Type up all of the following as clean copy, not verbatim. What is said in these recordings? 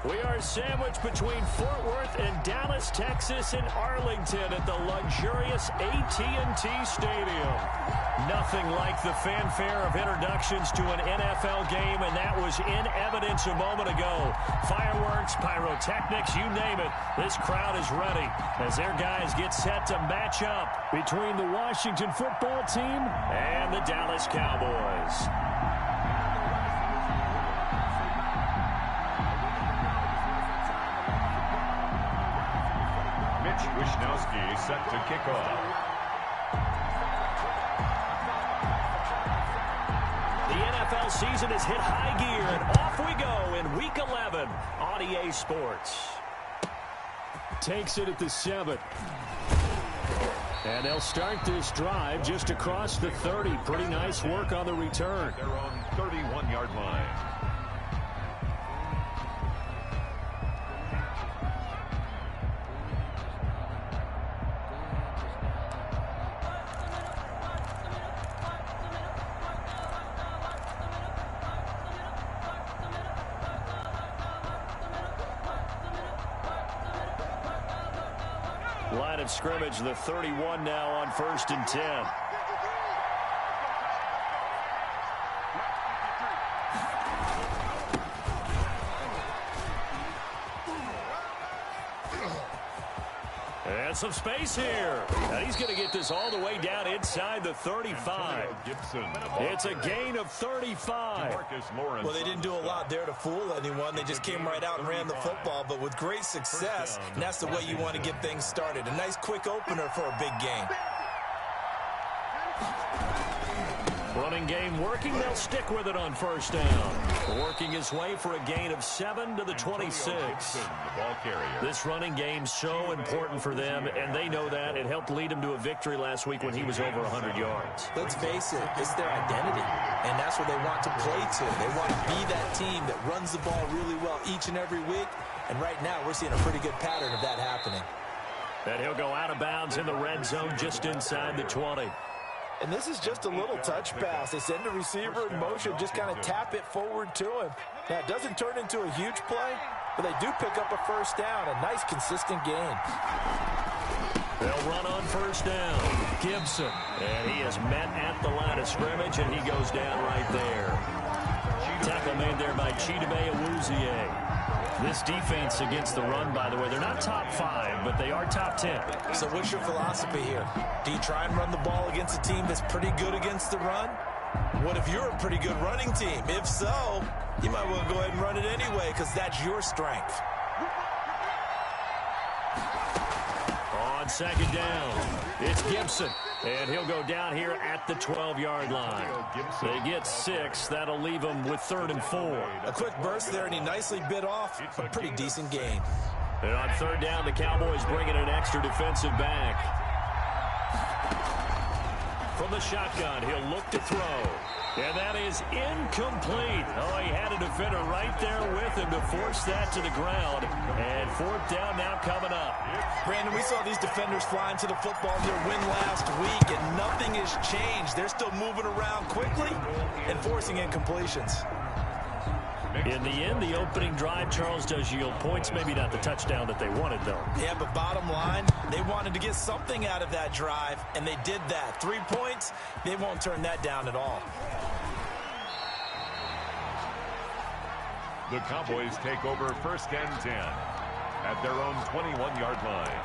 We are sandwiched between Fort Worth and Dallas, Texas, and Arlington at the luxurious AT&T Stadium. Nothing like the fanfare of introductions to an NFL game, and that was in evidence a moment ago. Fireworks, pyrotechnics, you name it. This crowd is ready as their guys get set to match up between the Washington football team and the Dallas Cowboys. Wisnowski set to kick off. The NFL season has hit high gear, and off we go in Week 11 on EA Sports. Takes it at the 7. And they'll start this drive just across the 30. Pretty nice work on the return. They're on 31-yard line. Line of scrimmage, the 31 now on 1st and 10. And some space here. And he's going to get this all the way down inside the 35. It's a gain of 35. Well, they didn't do a lot there to fool anyone. They just came right out and ran the football, but with great success, and that's the way you want to get things started. A nice quick opener for a big game. Running game working. They'll stick with it on 1st down. Working his way for a gain of 7 to the 26. This running game so important for them, and they know that. It helped lead him to a victory last week when he was over 100 yards. Let's face it, it's their identity, and that's where they want to play to. They want to be that team that runs the ball really well each and every week, and right now we're seeing a pretty good pattern of that happening. And he'll go out of bounds in the red zone just inside the 20. And this is just a little touch pass. They send the receiver in motion, just kind of tap it forward to him. Now, it doesn't turn into a huge play, but they do pick up a 1st down, a nice, consistent gain. They'll run on 1st down. Gibson, and he is met at the line of scrimmage, and he goes down right there. Tackle made there by Chidobe Awuzie. This defense against the run, by the way, they're not top 5, but they are top 10. So what's your philosophy here? Do you try and run the ball against a team that's pretty good against the run? What if you're a pretty good running team? If so, you might want to go ahead and run it anyway because that's your strength. On 2nd down, it's Gibson. And he'll go down here at the 12-yard line. They get 6. That'll leave them with 3rd and 4. A quick burst there, and he nicely bit off a pretty decent gain. And on 3rd down, the Cowboys bring in an extra defensive back. From the shotgun, he'll look to throw. And that is incomplete. Oh, he had a defender right there with him to force that to the ground. And 4th down now coming up. Brandon, we saw these defenders flying to the football in their win last week, and nothing has changed. They're still moving around quickly and forcing incompletions. In the end, the opening drive, Charles, does yield points. Maybe not the touchdown that they wanted, though. Yeah, but bottom line, they wanted to get something out of that drive, and they did that. 3 points, they won't turn that down at all. The Cowboys take over 1st and 10 at their own 21-yard line.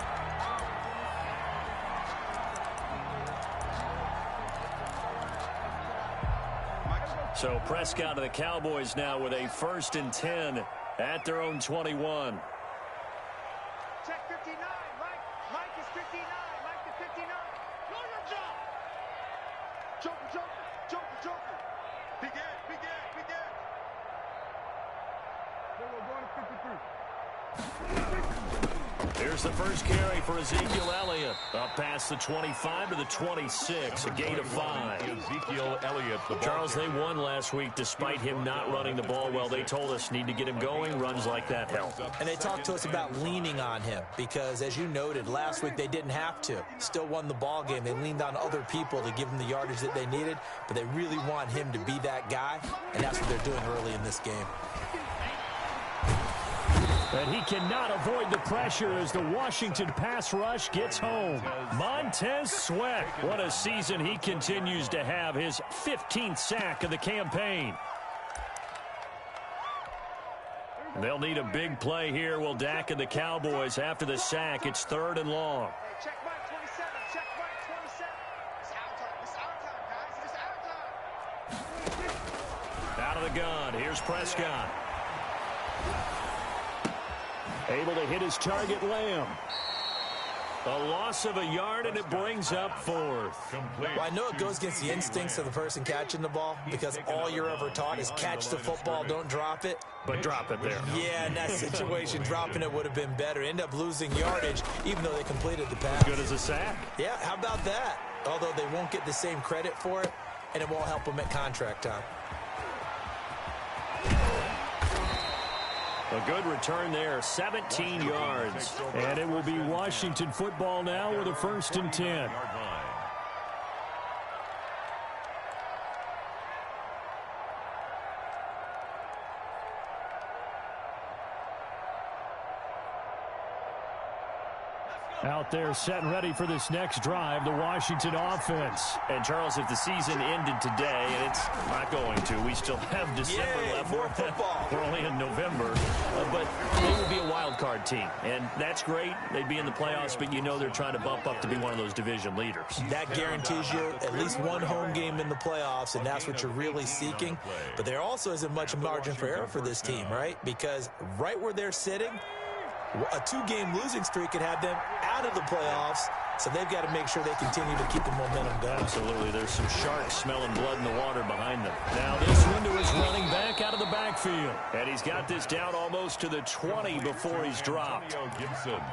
So Prescott to the Cowboys now with a 1st and 10 at their own 21. Check 59, Mike is 59, Mike to 59. Know your job. Joker. Begin. Then we're going to 53. Here's the first carry for Ezekiel Elliott. Up past the 25 to the 26, a gain of 5. Ezekiel Elliott, the Charles, they won last week despite him not running the ball well. They told us need to get him going. Runs like that help. And they talked to us about leaning on him because, as you noted, last week they didn't have to. Still won the ball game. They leaned on other people to give them the yardage that they needed, but they really want him to be that guy, and that's what they're doing early in this game. And he cannot avoid the pressure as the Washington pass rush gets home. Montez Sweat, what a season he continues to have, his 15th sack of the campaign. They'll need a big play here. Will Dak and the Cowboys after the sack. It's 3rd and long. Check mark 27. Check mark 27. It's our time. It's our time, guys. It's our time. Out of the gun. Here's Prescott. Able to hit his target, Lamb. A loss of a yard, and it brings up 4th. Well, I know it goes against the instincts of the person catching the ball because all you're ever taught is catch the football, don't drop it. But drop it there. Yeah, in that situation, dropping it would have been better. End up losing yardage, even though they completed the pass. Good as a sack. Yeah, how about that? Although they won't get the same credit for it, and it won't help them at contract time. A good return there, 17 yards. And it will be Washington football now with a 1st and 10. Out there set and ready for this next drive, the Washington offense. And, Charles, if the season ended today, and it's not going to, we still have December left. More football. We're only in November. But they will be a wild card team, and that's great. They'd be in the playoffs, but you know they're trying to bump up to be one of those division leaders. That guarantees you at least one home game in the playoffs, and that's what you're really seeking. But there also isn't much margin for error for this team, right? Because right where they're sitting, a 2-game losing streak could have them out of the playoffs, so they've got to make sure they continue to keep the momentum going. Absolutely. There's some sharks smelling blood in the water behind them. Now this one to his running back out of the backfield. And he's got this down almost to the 20 before he's dropped.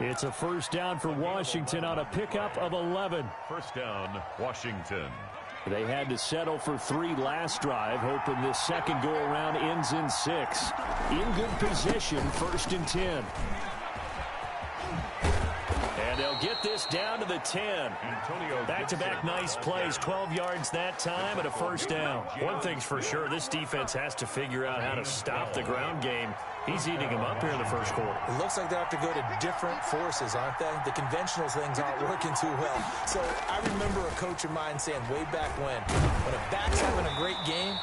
It's a 1st down for Washington on a pickup of 11. 1st down, Washington. They had to settle for 3 last drive, hoping this second go-around ends in 6. In good position, 1st and 10. And they'll get this down to the 10. Back-to-back nice plays, 12 yards that time and a 1st down. One thing's for sure, this defense has to figure out how to stop the ground game. He's eating them up here in the 1st quarter. It looks like they have to go to different forces, aren't they? The conventional things aren't working too well. So I remember a coach of mine saying way back when a back's having a great game,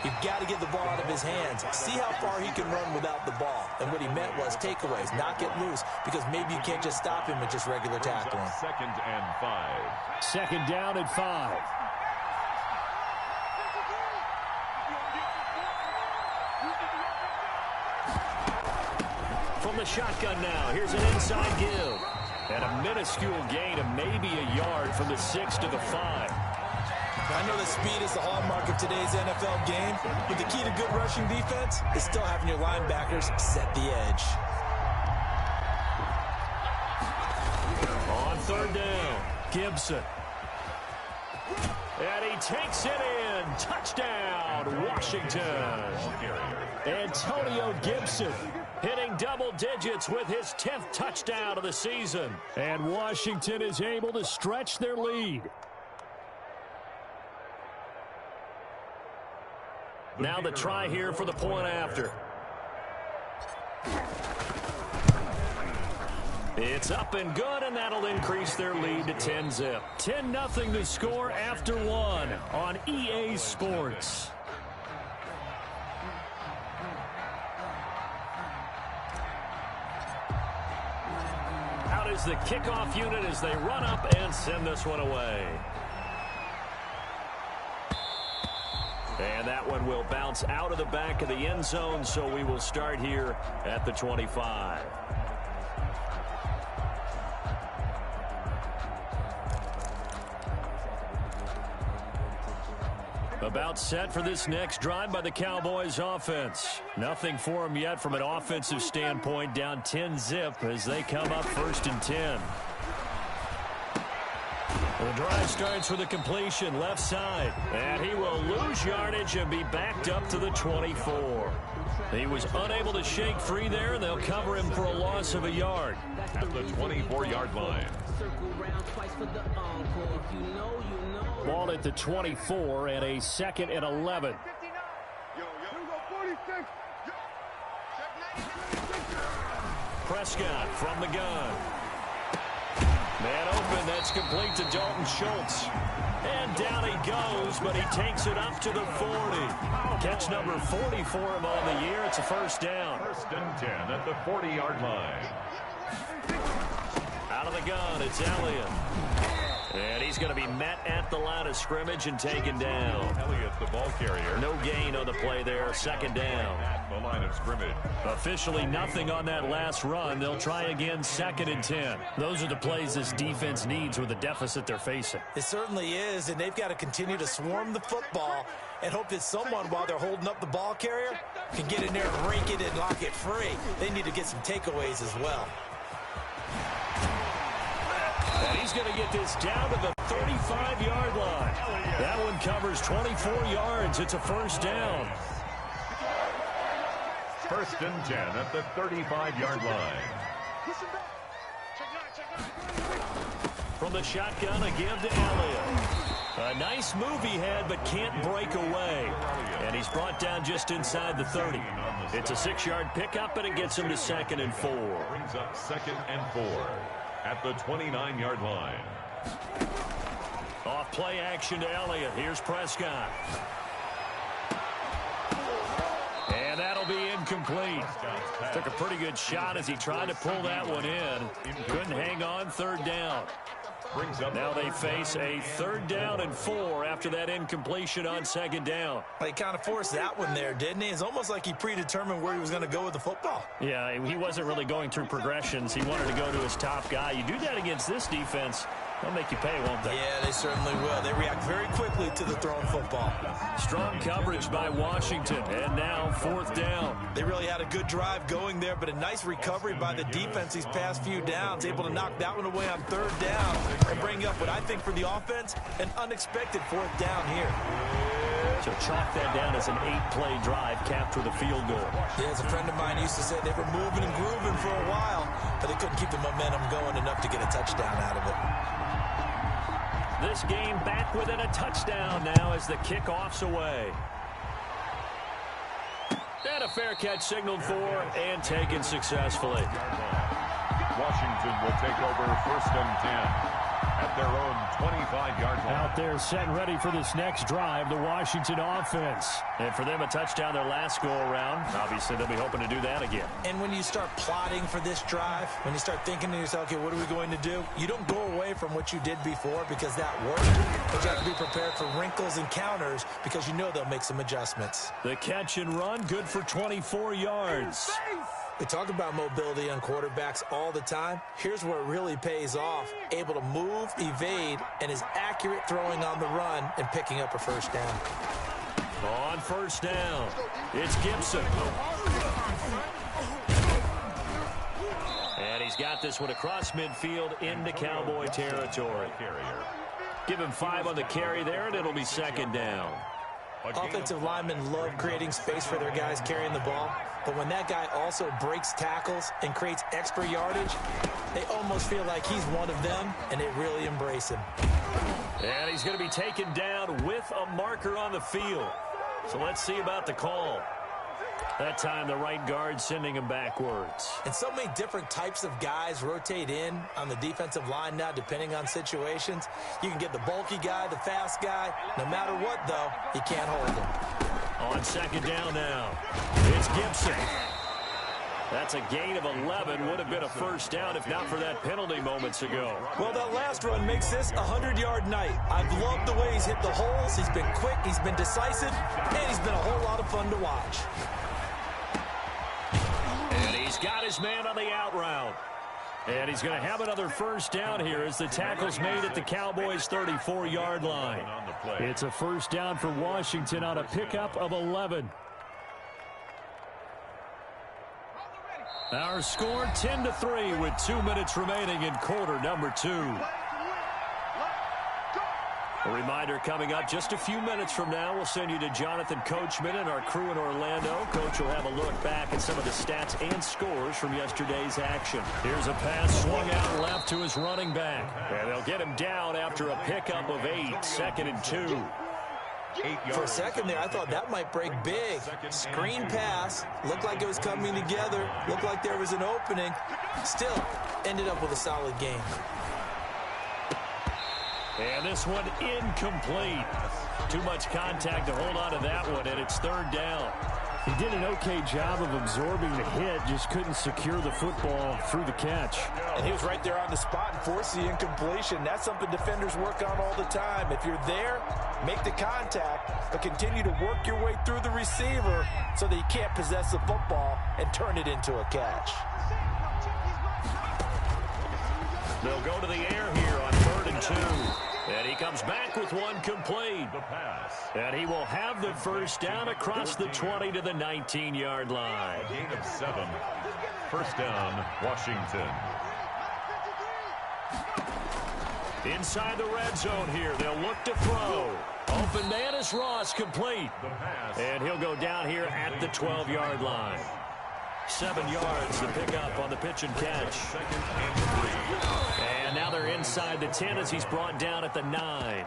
you've got to get the ball out of his hands. See how far he can run without the ball. And what he meant was takeaways, not get loose, because maybe you can't just stop him with just regular tackling. 2nd and 5. 2nd down and 5. From the shotgun now, here's an inside give. And a minuscule gain of maybe a yard from the 6 to the 5. I know that speed is the hallmark of today's NFL game, but the key to good rushing defense is still having your linebackers set the edge. On 3rd down, Gibson. And he takes it in. Touchdown, Washington. Antonio Gibson hitting double digits with his 10th touchdown of the season. And Washington is able to stretch their lead. Now the try here for the point after. It's up and good, and that'll increase their lead to 10-zip. 10-0 the score after 1 on EA Sports. Out is the kickoff unit as they run up and send this one away. And that one will bounce out of the back of the end zone, so we will start here at the 25. About set for this next drive by the Cowboys offense. Nothing for them yet from an offensive standpoint, down 10-zip as they come up 1st and 10. The drive starts with a completion left side, and he will lose yardage and be backed up to the 24. He was unable to shake free there, and they'll cover him for a loss of a yard. At the 24-yard line. Ball at the 24 and a 2nd and 11. Prescott from the gun. Man open, that's complete to Dalton Schultz. And down he goes, but he takes it up to the 40. Catch number 40 for him on the year. It's a first down. 1st and 10 at the 40-yard line. Out of the gun, it's Elliott. And he's going to be met at the line of scrimmage and taken down. Elliott, the ball carrier. No gain on the play there. 2nd down. At the line of scrimmage. Officially nothing on that last run. They'll try again 2nd and 10. Those are the plays this defense needs with the deficit they're facing. It certainly is, and they've got to continue to swarm the football and hope that someone, while they're holding up the ball carrier, can get in there and rake it and lock it free. They need to get some takeaways as well. And he's going to get this down to the 35-yard line. That one covers 24 yards. It's a first down. 1st and 10 at the 35-yard line. From the shotgun, a give to Elliott. A nice move he had, but can't break away. And he's brought down just inside the 30. It's a 6-yard pickup, and it gets him to 2nd and 4. Brings up 2nd and 4 at the 29-yard line. Off play action to Elliott. Here's Prescott. And that'll be incomplete. Took a pretty good shot as he tried to pull that one in. Couldn't hang on. 3rd down. Now they face a 3rd down and 4 after that incompletion on 2nd down. Well, he kind of forced that one there, didn't he? It's almost like he predetermined where he was going to go with the football. Yeah, he wasn't really going through progressions. He wanted to go to his top guy. You do that against this defense, they'll make you pay, won't they? Yeah, they certainly will. They react very quickly to the thrown football. Strong coverage by Washington, and now 4th down. They really had a good drive going there, but a nice recovery by the defense these past few downs, able to knock that one away on 3rd down and bring up what I think for the offense, an unexpected 4th down here. So chalk that down as an 8-play drive capped with a field goal. Yeah, as a friend of mine used to say, they were moving and grooving for a while, but they couldn't keep the momentum going enough to get a touchdown out of it. This game back within a touchdown now as the kickoff's away. And a fair catch signaled for and taken successfully. Washington will take over 1st and 10 at their own 25-yard line. Out there set and ready for this next drive, the Washington offense. And for them, a touchdown their last go-around. Obviously, they'll be hoping to do that again. And when you start plotting for this drive, when you start thinking to yourself, okay, what are we going to do? You don't go away from what you did before because that worked. But you have to be prepared for wrinkles and counters because you know they'll make some adjustments. The catch and run, good for 24 yards. We talk about mobility on quarterbacks all the time. Here's where it really pays off. Able to move, evade, and is accurate throwing on the run and picking up a first down. On 1st down, it's Gibson. And he's got this one across midfield into Cowboy territory. Give him 5 on the carry there, and it'll be 2nd down. Offensive linemen love creating space for their guys carrying the ball, but when that guy also breaks tackles and creates extra yardage, they almost feel like he's one of them, and they really embrace him. And he's going to be taken down with a marker on the field. So let's see about the call. That time, the right guard sending him backwards. And so many different types of guys rotate in on the defensive line now, depending on situations. You can get the bulky guy, the fast guy. No matter what, though, you can't hold him. On 2nd down now, it's Gibson. That's a gain of 11. Would have been a first down if not for that penalty moments ago. Well, that last run makes this a 100-yard night. I've loved the way he's hit the holes. He's been quick, he's been decisive, and he's been a whole lot of fun to watch. And he's got his man on the out route. And he's going to have another first down here as the tackle's made at the Cowboys' 34-yard line. It's a first down for Washington on a pickup of 11. Our score 10-3 with 2 minutes remaining in quarter number 2. A reminder coming up just a few minutes from now. We'll send you to Jonathan Coachman and our crew in Orlando. Coach will have a look back at some of the stats and scores from yesterday's action. Here's a pass swung out left to his running back. And they'll get him down after a pickup of 8. 2nd and 2. For a second there, I thought that might break big. Screen pass. Looked like it was coming together. Looked like there was an opening. Still, ended up with a solid game. And this one incomplete. Too much contact to hold on to that one, and it's third down. He did an okay job of absorbing the hit, just couldn't secure the football through the catch. And he was right there on the spot and forced the incompletion. That's something defenders work on all the time. If you're there, make the contact, but continue to work your way through the receiver so that you can't possess the football and turn it into a catch. They'll go to the air here on 3rd and 2. And he comes back with one complete. The pass. And he will have the first down across the 20 to the 19-yard line. Gain of 7. First down, Washington. Inside the red zone here, they'll look to throw. Open man is Ross, complete. The pass. And he'll go down here at the 12-yard line. 7 yards to pick up on the pitch and catch. Second and 3. And now they're inside the 10 as he's brought down at the 9.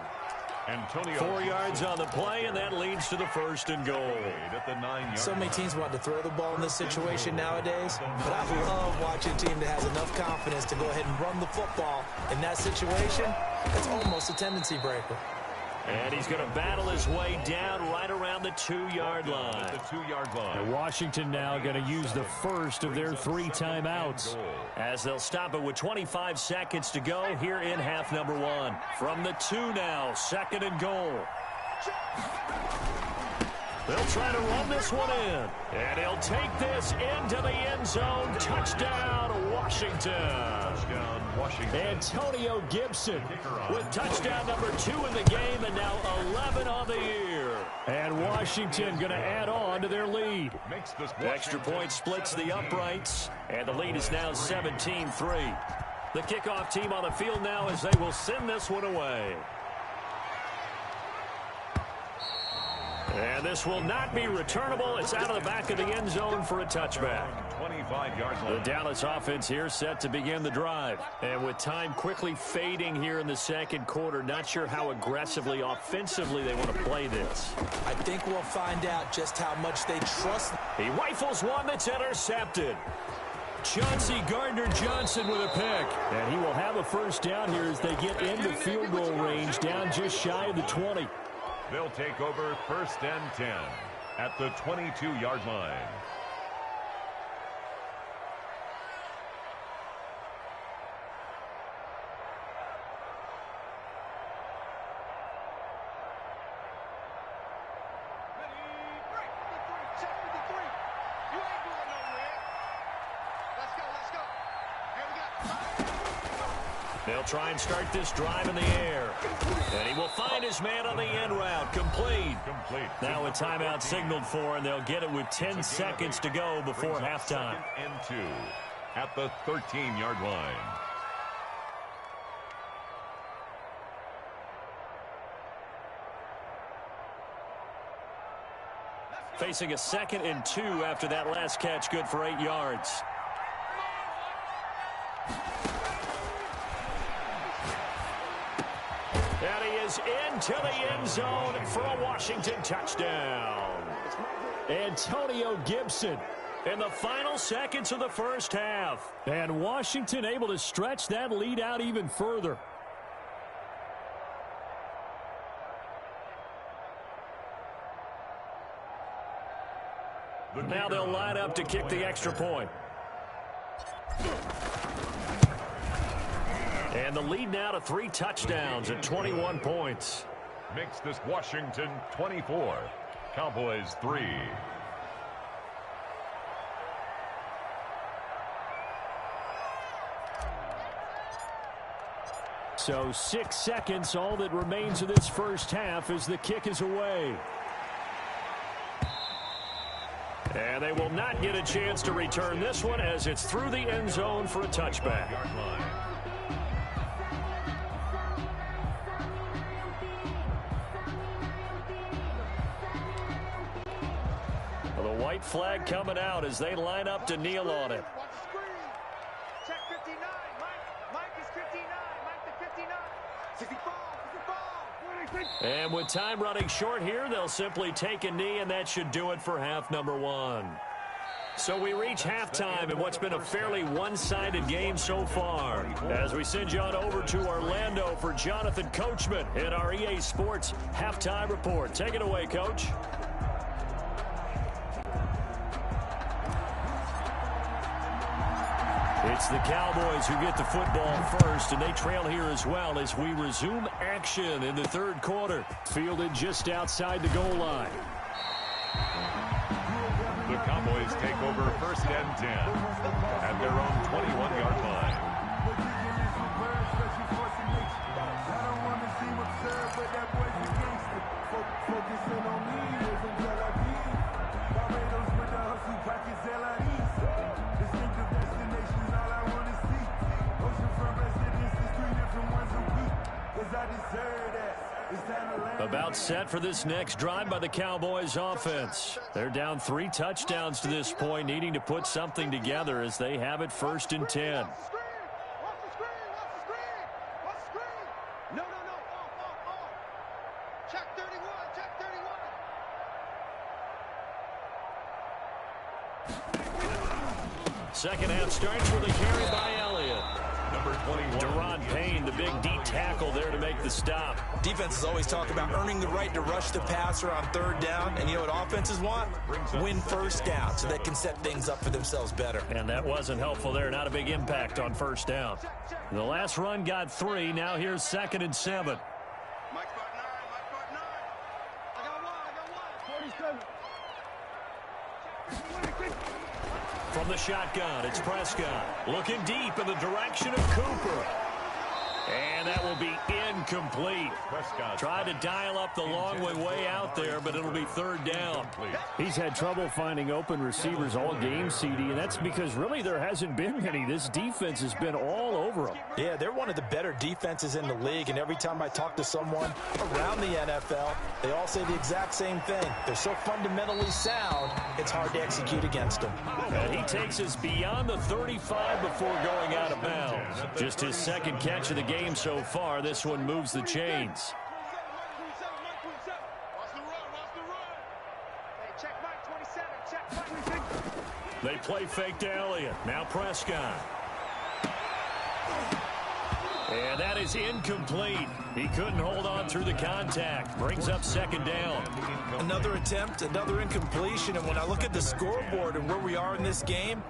Antonio 4 yards on the play, and that leads to the 1st and goal. at the 9-yard So many teams want to throw the ball in this situation nowadays, but I love watching a team that has enough confidence to go ahead and run the football. In that situation, that's almost a tendency breaker. And he's going to battle his way down right around the 2-yard line. The 2-yard line. And Washington now going to use the first of their 3 timeouts. As they'll stop it with 25 seconds to go here in half number 1. From the 2 now, 2nd and goal. They'll try to run this one in. And he'll take this into the end zone. Touchdown, Washington. Touchdown, Washington. Antonio Gibson with touchdown number 2 in the game and now 11 on the year. And Washington going to add on to their lead. Makes this Extra point splits the uprights, and the lead is now 17-3. The kickoff team on the field now as they will send this one away. And this will not be returnable. It's out of the back of the end zone for a touchback. 25-yard The line. Dallas offense here set to begin the drive. And with time quickly fading here in the second quarter, not sure how aggressively, offensively they want to play this. I think we'll find out just how much they trust. He rifles one that's intercepted. Chauncey Gardner-Johnson with a pick. And he will have a first down here as they get into field goal range, down just shy of the 20. They'll take over 1st and 10 at the 22-yard line. They'll try and start this drive in the air. And he will find his man on the end route. Complete. Now a timeout signaled for, and they'll get it with 10 seconds to go before halftime. 2nd and 2 at the 13-yard line. Facing a 2nd and 2 after that last catch, good for 8 yards. And he is into the end zone for a Washington touchdown. Antonio Gibson In the final seconds of the first half. And Washington able to stretch that lead out even further. Now they'll line up to kick the extra point. And the lead now to 3 touchdowns at 21 points. Makes this Washington 24. Cowboys 3. So 6 seconds, all that remains of this first half as the kick is away. And they will not get a chance to return this one as it's through the end zone for a touchback. Well, the white flag coming out as they line up to kneel on it. Watch the screen. Check 59. Mike is 59. Mike the 59. 64. 64. And with time running short here, they'll simply take a knee, and that should do it for half number one. So we reach halftime in what's been a fairly one-sided game so far. As we send you on over to Orlando for Jonathan Coachman in our EA Sports Halftime Report. Take it away, Coach. It's the Cowboys who get the football first, and they trail here as well as we resume action in the third quarter. Fielded just outside the goal line. The Cowboys take over first and 10 at their own 21-yard line. About set for this next drive by the Cowboys offense. They're down 3 touchdowns to this point, needing to put something together as they have it first and 10. Check 31, check 31. Second half starts with a carry by Elliott. Number 21. Deron Payne, the big D tackle there to make the stop. Defenses always talk about earning the right to rush the passer on third down. And you know what offenses want? Win first down so they can set things up for themselves better. And that wasn't helpful there. Not a big impact on first down. The last run got 3. Now here's 2nd and 7. Mike spot 9, Mike spot 9. I got one. 47. From the shotgun, it's Prescott. Looking deep in the direction of Cooper. And that will be incomplete. Prescott Tried to dial up the long way out there, but it'll be third down. He's had trouble finding open receivers all game, CD, and that's because really there hasn't been many. This defense has been all over them. Yeah, they're one of the better defenses in the league, and every time I talk to someone around the NFL, they all say the exact same thing. They're so fundamentally sound, it's hard to execute against them. And he takes us beyond the 35 before going out of bounds. Just his second catch of the game so far. This one moves the chains. They play fake to Elliott. Now Prescott. And that is incomplete. He couldn't hold on through the contact. Brings up second down. Another attempt, another incompletion, and when I look at the scoreboard and where we are in this game,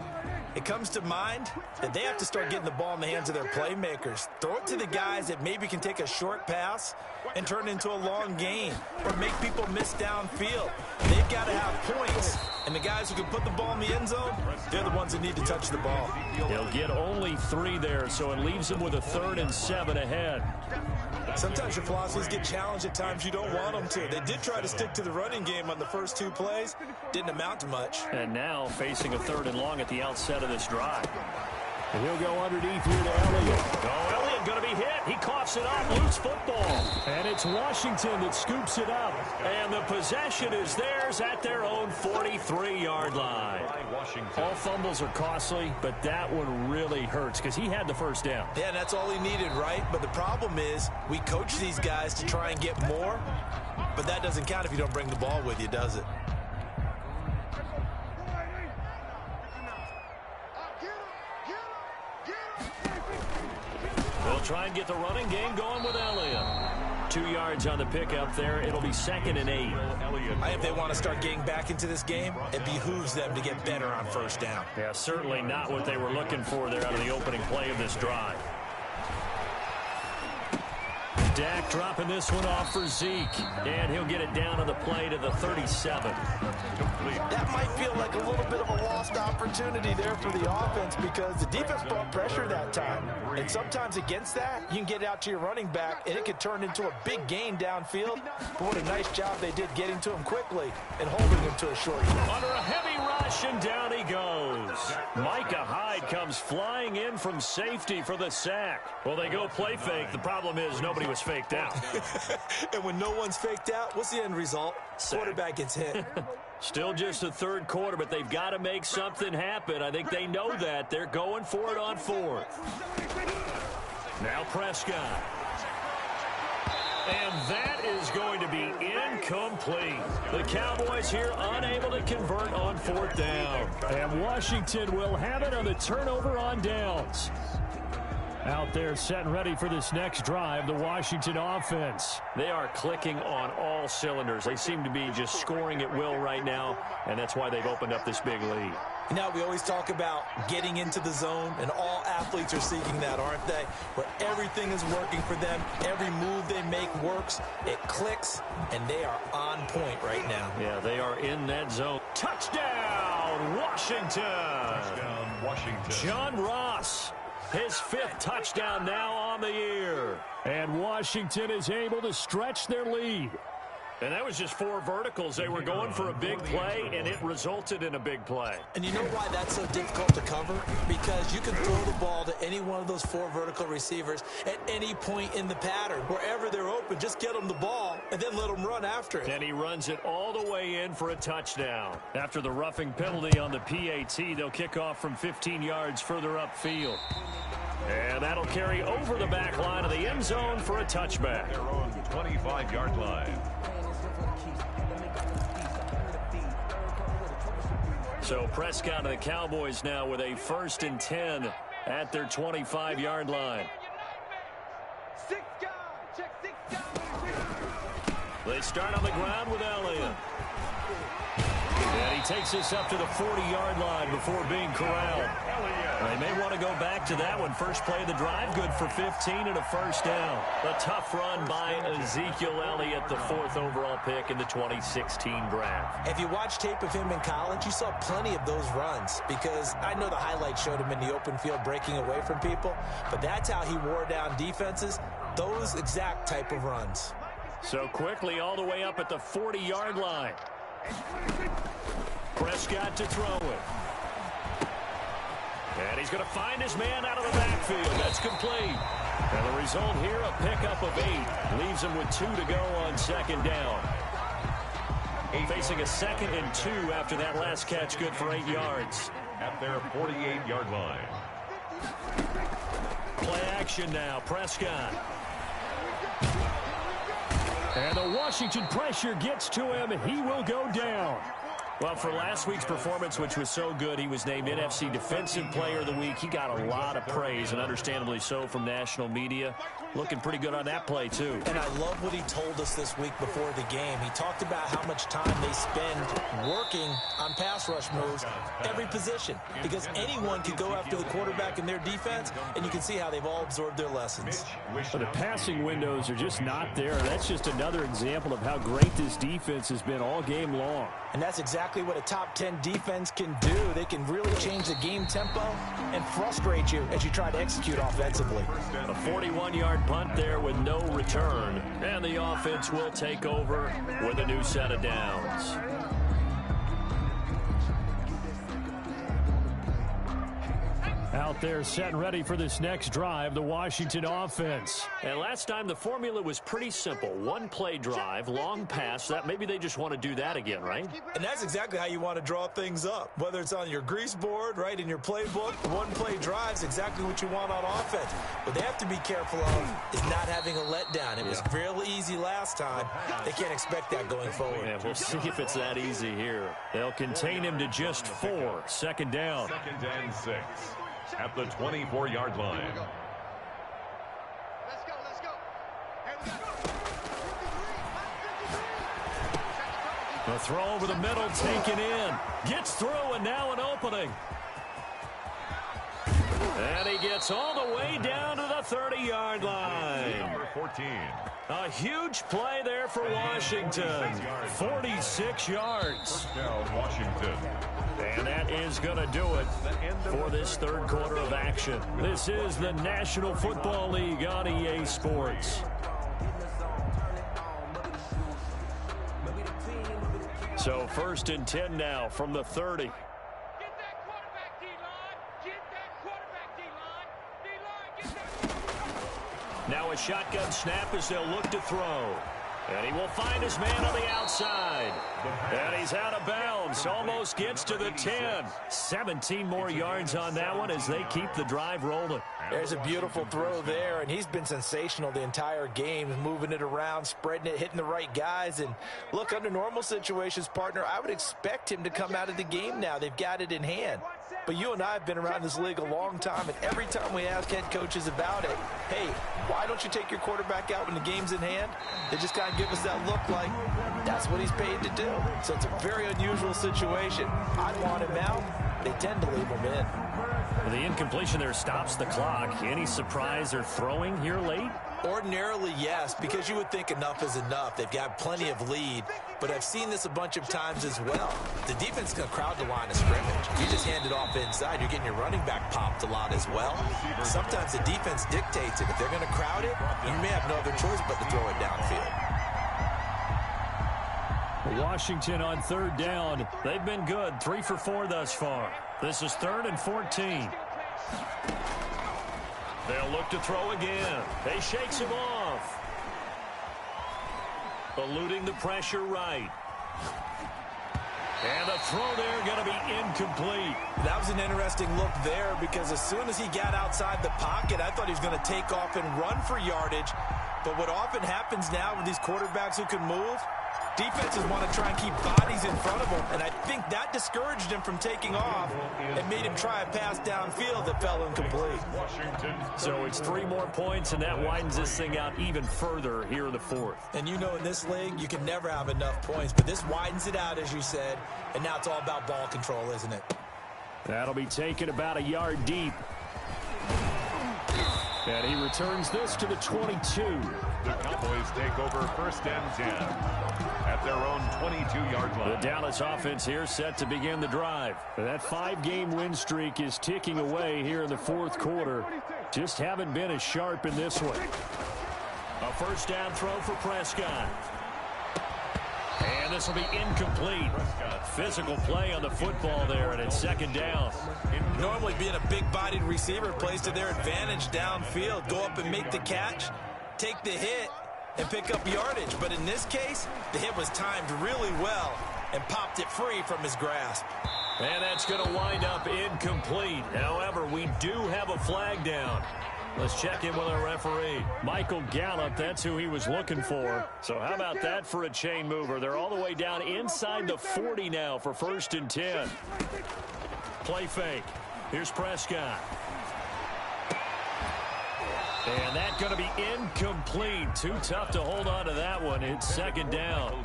it comes to mind that they have to start getting the ball in the hands of their playmakers. Throw it to the guys that maybe can take a short pass and turn it into a long gain or make people miss downfield. They've got to have points, and the guys who can put the ball in the end zone, they're the ones that need to touch the ball. They'll get only 3 there, so it leaves them with a 3rd and 7 ahead. Sometimes your philosophies get challenged at times you don't want them to. They did try to stick to the running game on the first 2 plays. Didn't amount to much. And now facing a 3rd and long at the outset of this drive. And he'll go underneath here to Elliott. Oh, Elliott going to be hit. He coughs it up, loose football. And it's Washington that scoops it up. And the possession is theirs at their own 43-yard line. All fumbles are costly, but that one really hurts because he had the first down. Yeah, and that's all he needed, right? But the problem is we coach these guys to try and get more, but that doesn't count if you don't bring the ball with you, does it? They'll try and get the running game going with Elliott. 2 yards on the pickup there. It'll be 2nd and 8. If they want to start getting back into this game, it behooves them to get better on first down. Yeah, certainly not what they were looking for there out of the opening play of this drive. Dak dropping this one off for Zeke, and he'll get it down on the play to the 37. That might feel like a little bit of a lost opportunity there for the offense because the defense brought pressure that time. And sometimes against that, you can get out to your running back, and it could turn into a big gain downfield. But what a nice job they did getting to him quickly and holding him to a short gain. Under a heavy rush, and down he goes. Micah Hyde comes flying in from safety for the sack. Well, they go play fake. The problem is nobody was faked out. And when no one's faked out, what's the end result? Quarterback gets hit. Still just the third quarter, but they've got to make something happen. I think they know that. They're going for it on 4th. Now Prescott. And that is going to be incomplete. The Cowboys here unable to convert on 4th down. And Washington will have it on the turnover on downs. Out there set and ready for this next drive, the Washington offense. They are clicking on all cylinders. They seem to be just scoring at will right now, and that's why they've opened up this big lead. You know, we always talk about getting into the zone, and all athletes are seeking that, aren't they? Where everything is working for them, every move they make works, it clicks, and they are on point right now. Yeah, they are in that zone. Touchdown, Washington! Touchdown, Washington. John Ross, his 5th touchdown now on the year. And Washington is able to stretch their lead. And that was just 4 verticals. They were going for a big play, and it resulted in a big play. And you know why that's so difficult to cover? Because you can throw the ball to any one of those 4 vertical receivers at any point in the pattern. Wherever they're open, just get them the ball and then let them run after it. And he runs it all the way in for a touchdown. After the roughing penalty on the PAT, they'll kick off from 15 yards further upfield. And that'll carry over the back line of the end zone for a touchback. Their own 25-yard line. So Prescott and the Cowboys now with a 1st and 10 at their 25-yard line. 6 guys. Check 6 guys. They start on the ground with Elliott. And he takes this up to the 40-yard line before being corralled. They may want to go back to that one. First play of the drive, good for 15 and a 1st down. A tough run by Ezekiel Elliott, the 4th overall pick in the 2016 draft. If you watch tape of him in college, you saw plenty of those runs because I know the highlights showed him in the open field breaking away from people, but that's how he wore down defenses, those exact type of runs. So quickly all the way up at the 40-yard line. Prescott to throw it. And he's going to find his man out of the backfield. That's complete. And the result here, a pickup of 8. Leaves him with 2 to go on 2nd down. Facing a 2nd and 2 after that last catch, good for 8 yards. At their 48-yard line. Play action now, Prescott. And the Washington pressure gets to him. He will go down. Well, for last week's performance, which was so good, he was named NFC Defensive Player of the Week. He got a lot of praise, and understandably so, from national media. Looking pretty good on that play, too. And I love what he told us this week before the game. He talked about how much time they spend working on pass rush moves, every position, because anyone can go after the quarterback in their defense, and you can see how they've all absorbed their lessons. But the passing windows are just not there. That's just another example of how great this defense has been all game long. And that's exactly what a top 10 defense can do. They can really change the game tempo and frustrate you as you try to execute offensively. A 41-yard punt there with no return. And the offense will take over with a new set of downs. Out there set and ready for this next drive, the Washington offense. And last time the formula was pretty simple. 1-play drive, long pass. That maybe they just want to do that again, right? And that's exactly how you want to draw things up. Whether it's on your grease board, right, in your playbook, 1-play drive is exactly what you want on offense. What they have to be careful of is not having a letdown. It was real easy last time. They can't expect that going forward. Yeah, we'll see if it's that easy here. They'll contain him to just 4. 2nd down. 2nd and 6. At the 24-yard line. Let's go, let's go. Here we go. The throw over the middle, taken in. Gets through, and now an opening. And he gets all the way down to the 30-yard line. Number 14. A huge play there for Washington. 46 yards. Touchdown, Washington. And that is going to do it for this 3rd quarter of action. This is the National Football League on EA Sports. So 1st and 10 now from the 30. Get that quarterback, D-line. Get that quarterback, D-line. D-line, get that. Now a shotgun snap as they'll look to throw. And he will find his man on the outside. And he's out of bounds. Almost gets to the 10. 17 more yards on that one as they keep the drive rolling. There's a beautiful throw there, and he's been sensational the entire game, moving it around, spreading it, hitting the right guys. And look, under normal situations, partner, I would expect him to come out of the game now. They've got it in hand. But you and I have been around this league a long time, and every time we ask head coaches about it, hey, why don't you take your quarterback out when the game's in hand? They just kind of give us that look like that's what he's paid to do. So it's a very unusual situation. I'd want him out. They tend to leave him in. The incompletion there stops the clock. Any surprise or throwing here late? Ordinarily, yes, because you would think enough is enough. They've got plenty of lead, but I've seen this a bunch of times as well. The defense is going to crowd the line of scrimmage. You just hand it off inside, you're getting your running back popped a lot as well. Sometimes the defense dictates it. If they're going to crowd it, you may have no other choice but to throw it downfield. Washington on third down. They've been good, 3 for 4 thus far. This is 3rd and 14. They'll look to throw again. He shakes him off. Eluding the pressure right. And the throw there going to be incomplete. That was an interesting look there because as soon as he got outside the pocket, I thought he was going to take off and run for yardage. But what often happens now with these quarterbacks who can move, defenses want to try and keep bodies in front of them, and I think that discouraged him from taking off and made him try a pass downfield that fell incomplete. So it's 3 more points, and that widens this thing out even further here in the 4th. And you know in this league, you can never have enough points, but this widens it out, as you said, and now it's all about ball control, isn't it? That'll be taken about a yard deep. And he returns this to the 22. The Cowboys take over 1st and 10 at their own 22-yard line. The Dallas offense here set to begin the drive. That 5-game win streak is ticking away here in the 4th quarter. Just haven't been as sharp in this one. A 1st down throw for Prescott. And this will be incomplete. Physical play on the football there, and it's 2nd down. Normally being a big-bodied receiver plays to their advantage downfield. Go up and make the catch, take the hit, and pick up yardage. But in this case, the hit was timed really well and popped it free from his grasp. And that's going to wind up incomplete. However, we do have a flag down. Let's check in with our referee. Michael Gallup, that's who he was looking for. So how about that for a chain mover? They're all the way down inside the 40 now for 1st and 10. Play fake. Here's Prescott. And that's going to be incomplete. Too tough to hold on to that one. It's 2nd down.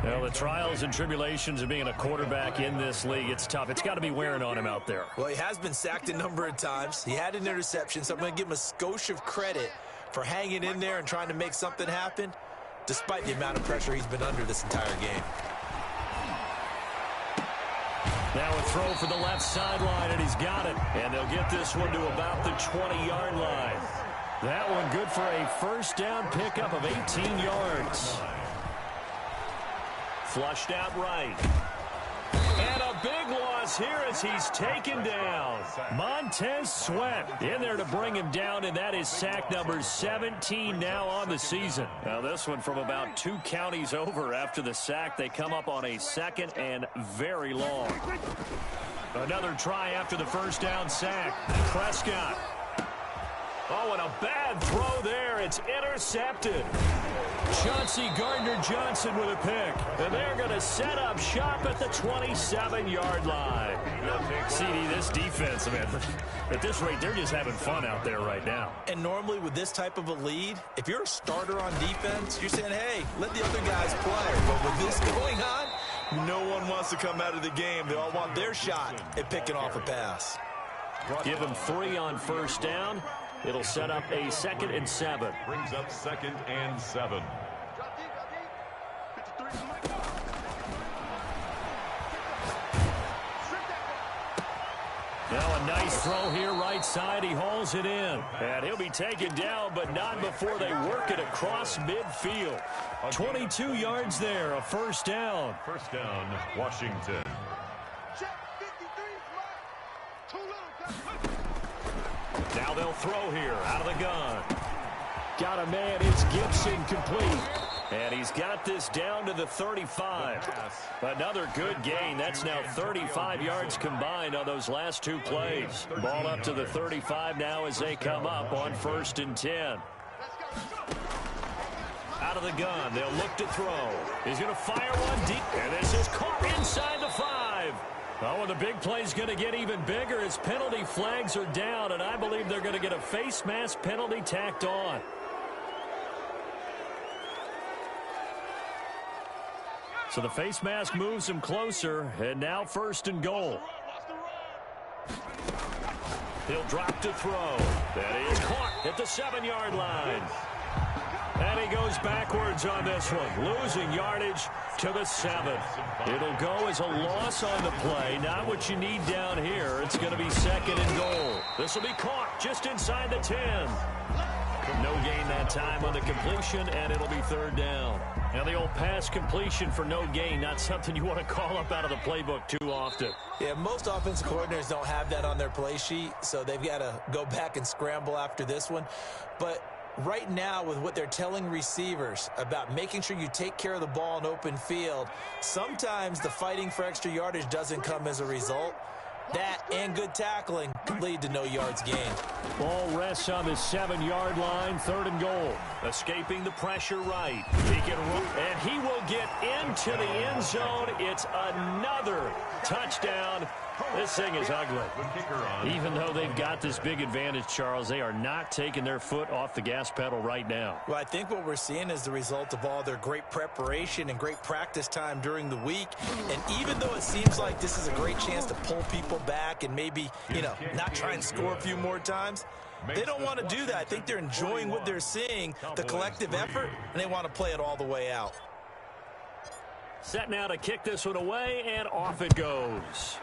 Well, the trials and tribulations of being a quarterback in this league, it's tough. It's got to be wearing on him out there. Well, he has been sacked a number of times. He had an interception, so I'm going to give him a skosh of credit for hanging in there and trying to make something happen, despite the amount of pressure he's been under this entire game. Now a throw for the left sideline, and he's got it. And they'll get this one to about the 20-yard line. That one good for a 1st down pickup of 18 yards. Flushed out right. And a big loss here as he's taken down. Montez Sweat in there to bring him down, and that is sack number 17 now on the season. Now this one from about 2 counties over after the sack. They come up on a 2nd and very long. Another try after the 1st down sack. Prescott. Oh, and a bad throw there. It's intercepted. Chauncey Gardner-Johnson with a pick. And they're going to set up shop at the 27-yard line. CD, this defense, man, at this rate, they're just having fun out there right now. And normally with this type of a lead, if you're a starter on defense, you're saying, hey, let the other guys play. But with this going on, no one wants to come out of the game. They all want their shot at picking off a pass. Give them 3 on 1st down. It'll set up a 2nd and 7. Brings up 2nd and 7. Now a nice throw here right side. He hauls it in. And he'll be taken down, but not before they work it across midfield. 22 yards there, a 1st down. 1st down, Washington. Now they'll throw here out of the gun. Got a man. It's Gibson complete. And he's got this down to the 35. Another good gain. That's now 35 yards combined on those last two plays. Ball up to the 35 now as they come up on 1st and 10. Out of the gun, they'll look to throw. He's going to fire one deep, and this is caught inside the 5. Oh, and the big play's going to get even bigger as penalty flags are down, and I believe they're going to get a face mask penalty tacked on. So the face mask moves him closer, and now 1st and goal. He'll drop to throw. That is caught at the 7-yard line. And he goes backwards on this one, losing yardage to the 7. It'll go as a loss on the play, not what you need down here. It's going to be 2nd and goal. This will be caught just inside the 10. No gain that time on the completion, and it'll be 3rd down. Now the old pass completion for no gain, not something you want to call up out of the playbook too often. Yeah, most offensive coordinators don't have that on their play sheet, so they've got to go back and scramble after this one. But right now, with what they're telling receivers about making sure you take care of the ball in open field, sometimes the fighting for extra yardage doesn't come as a result. That and good tackling could lead to no yards gained. Ball rests on the 7-yard line, 3rd and goal. Escaping the pressure right. He can run, and he will get into the end zone. It's another touchdown. This thing is ugly. Even though they've got this big advantage, Charles, they are not taking their foot off the gas pedal right now. Well, I think what we're seeing is the result of all their great preparation and great practice time during the week. And even though it seems like this is a great chance to pull people back and maybe, not try and score a few more times, they don't want to do that. I think they're enjoying what they're seeing, the collective effort, and they want to play it all the way out. Set now to kick this one away, and off it goes.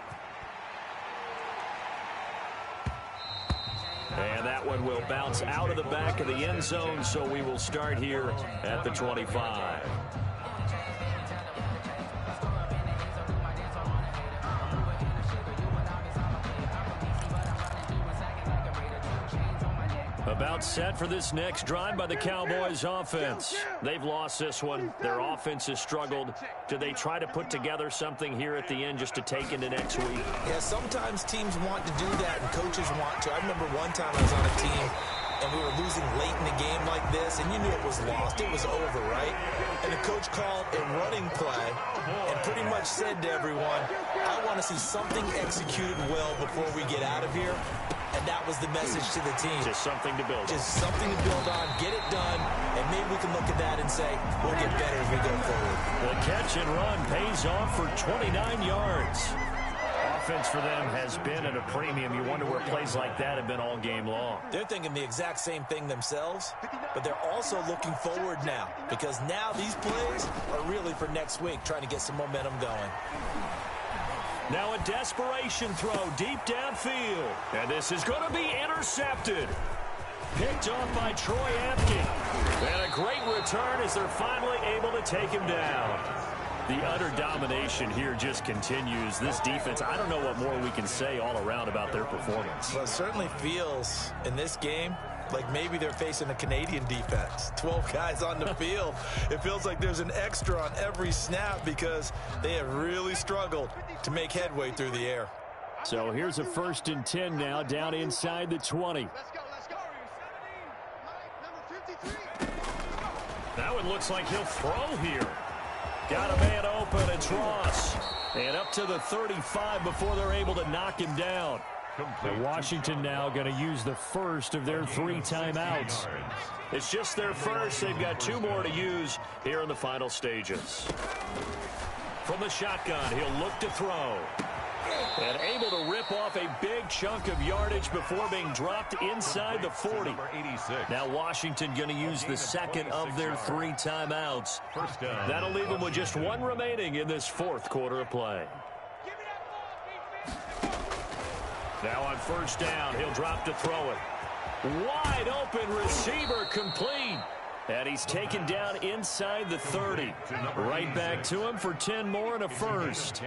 And that one will bounce out of the back of the end zone, so we will start here at the 25. About set for this next drive by the Cowboys offense. They've lost this one. Their offense has struggled. Do they try to put together something here at the end just to take into next week? Yeah, sometimes teams want to do that and coaches want to. I remember one time I was on a team and we were losing late in a game like this, and you knew it was lost. It was over, right? And the coach called a running play and pretty much said to everyone, I want to see something executed well before we get out of here. And that was the message to the team. Just something to build on. Just something to build on, get it done, and maybe we can look at that and say, we'll get better as we go forward. The catch and run pays off for 29 yards. Offense for them has been at a premium. You wonder where plays like that have been all game long. They're thinking the exact same thing themselves, but they're also looking forward now, because now these plays are really for next week, trying to get some momentum going. Now a desperation throw deep downfield. And this is going to be intercepted. Picked off by Troy Apke. And a great return as they're finally able to take him down. The utter domination here just continues. This defense, I don't know what more we can say all around about their performance. Well, it certainly feels in this game like maybe they're facing a Canadian defense. 12 guys on the field. It feels like there's an extra on every snap because they have really struggled to make headway through the air. So here's a 1st and 10 now down inside the 20. That one looks like he'll throw here. Got a man open. It's Ross. And up to the 35 before they're able to knock him down. And Washington now going to use the first of their 3 timeouts. It's just their first. They've got 2 more to use here in the final stages. From the shotgun, he'll look to throw. And able to rip off a big chunk of yardage before being dropped inside the 40. Now Washington going to use the second of their 3 timeouts. That'll leave them with just 1 remaining in this 4th quarter of play. Now on 1st down, he'll drop to throw it. Wide open receiver complete. And he's taken down inside the 30. Right back to him for 10 more and a first.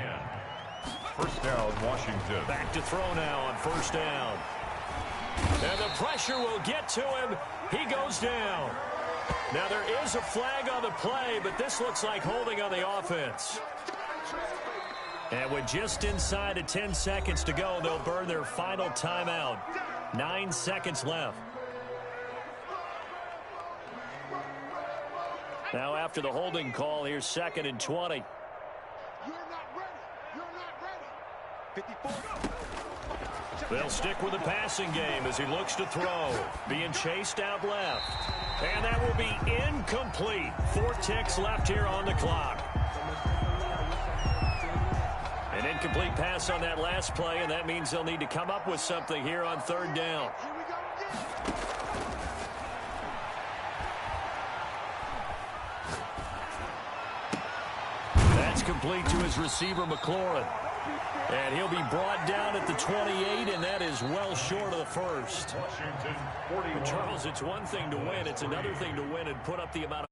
1st down, Washington. Back to throw now on 1st down. And the pressure will get to him. He goes down. Now, there is a flag on the play, but this looks like holding on the offense. And with just inside of 10 seconds to go, they'll burn their final timeout. 9 seconds left. Now, after the holding call, here's 2nd and 20. You're not ready. You're not ready. 54. They'll stick with the passing game as he looks to throw. Being chased out left. And that will be incomplete. 4 ticks left here on the clock. An incomplete pass on that last play, and that means they'll need to come up with something here on 3rd down. Here we go again. That's complete to his receiver, McLaurin. And he'll be brought down at the 28, and that is well short of the first. Washington 41. Charles, it's one thing to win. It's another thing to win and put up the amount of